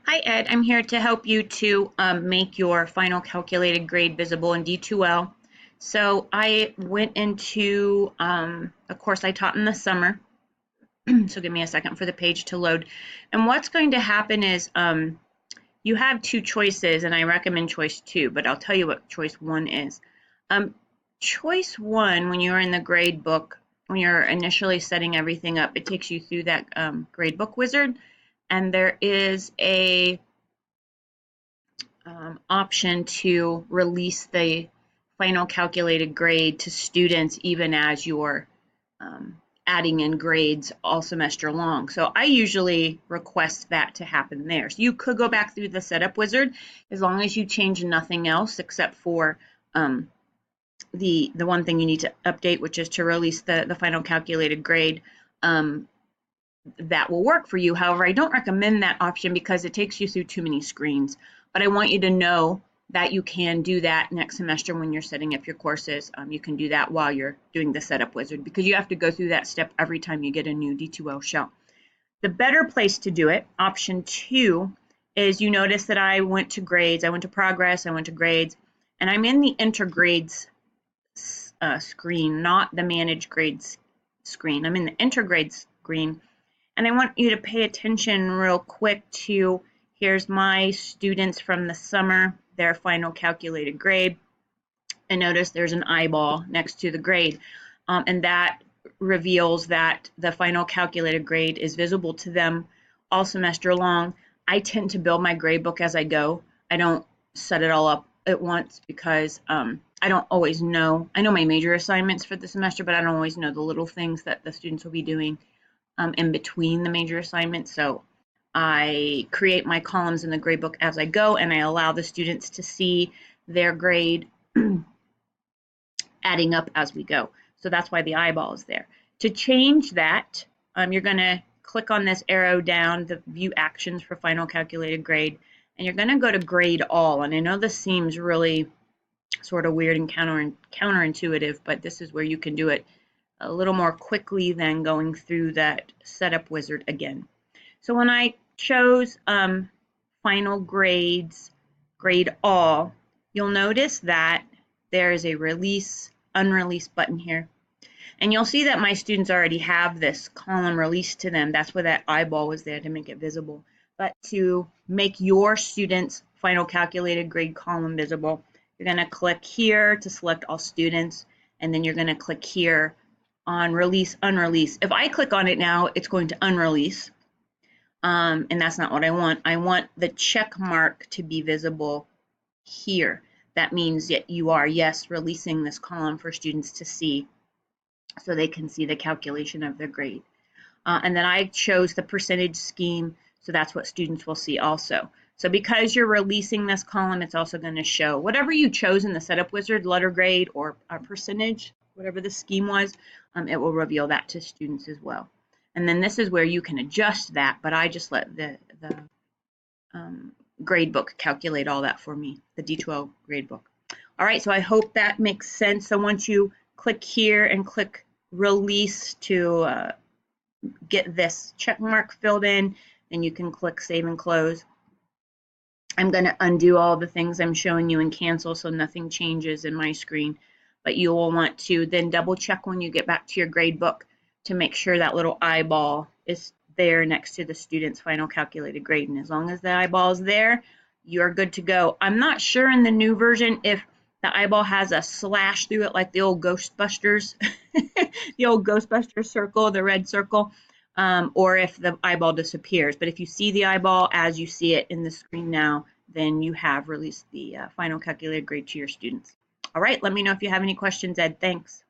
Hi Ed, I'm here to help you to make your final calculated grade visible in D2L. So I went into a course I taught in the summer. So give me a second for the page to load. And what's going to happen is you have two choices, and I recommend choice two, but I'll tell you what choice one is. Choice one, when you're in the grade book, when you're initially setting everything up, it takes you through that grade book wizard, and there is a option to release the final calculated grade to students even as you're adding in grades all semester long. So I usually request that to happen there. So you could go back through the setup wizard as long as you change nothing else except for the one thing you need to update, which is to release the final calculated grade. That will work for you. However, I don't recommend that option because it takes you through too many screens. But I want you to know that you can do that next semester when you're setting up your courses. You can do that while you're doing the setup wizard because you have to go through that step every time you get a new D2L shell. The better place to do it, option two, is you notice that I went to grades, I went to progress, I went to grades, and I'm in the enter grades screen, not the manage grades screen. I'm in the enter grades screen. And I want you to pay attention real quick to, here's my students from the summer, their final calculated grade. And notice there's an eyeball next to the grade. And that reveals that the final calculated grade is visible to them all semester long. I tend to build my grade book as I go. I don't set it all up at once because I don't always know. I know my major assignments for the semester, but I don't always know the little things that the students will be doing in between the major assignments. So I create my columns in the gradebook as I go, and I allow the students to see their grade adding up as we go. So that's why the eyeball is there. To change that, you're going to click on this arrow down, the view actions for final calculated grade, and you're going to go to grade all. And I know this seems really sort of weird and counterintuitive, but this is where you can do it a little more quickly than going through that setup wizard again. So when I chose final grades, grade all, you'll notice that there is a release, unrelease button here. And you'll see that my students already have this column released to them. That's where that eyeball was there to make it visible. But to make your students' final calculated grade column visible, you're going to click here to select all students, and then you're going to click here on release, unrelease. If I click on it now, it's going to unrelease, and that's not what I want. I want the check mark to be visible here. That means that you are, yes, releasing this column for students to see so they can see the calculation of their grade. And then I chose the percentage scheme, so that's what students will see also. So because you're releasing this column, it's also going to show whatever you chose in the setup wizard, letter grade or a percentage, whatever the scheme was, it will reveal that to students as well. And then this is where you can adjust that, but I just let the grade book calculate all that for me, the D2L grade book. All right, so I hope that makes sense. So once you click here and click release to get this check mark filled in, then you can click save and close. I'm going to undo all the things I'm showing you and cancel so nothing changes in my screen. But you will want to then double check when you get back to your grade book to make sure that little eyeball is there next to the student's final calculated grade. And as long as the eyeball is there, you're good to go. I'm not sure in the new version if the eyeball has a slash through it like the old Ghostbusters, the old Ghostbusters circle, the red circle, or if the eyeball disappears. But if you see the eyeball as you see it in the screen now, then you have released the final calculated grade to your students. All right, let me know if you have any questions, Ed. Thanks.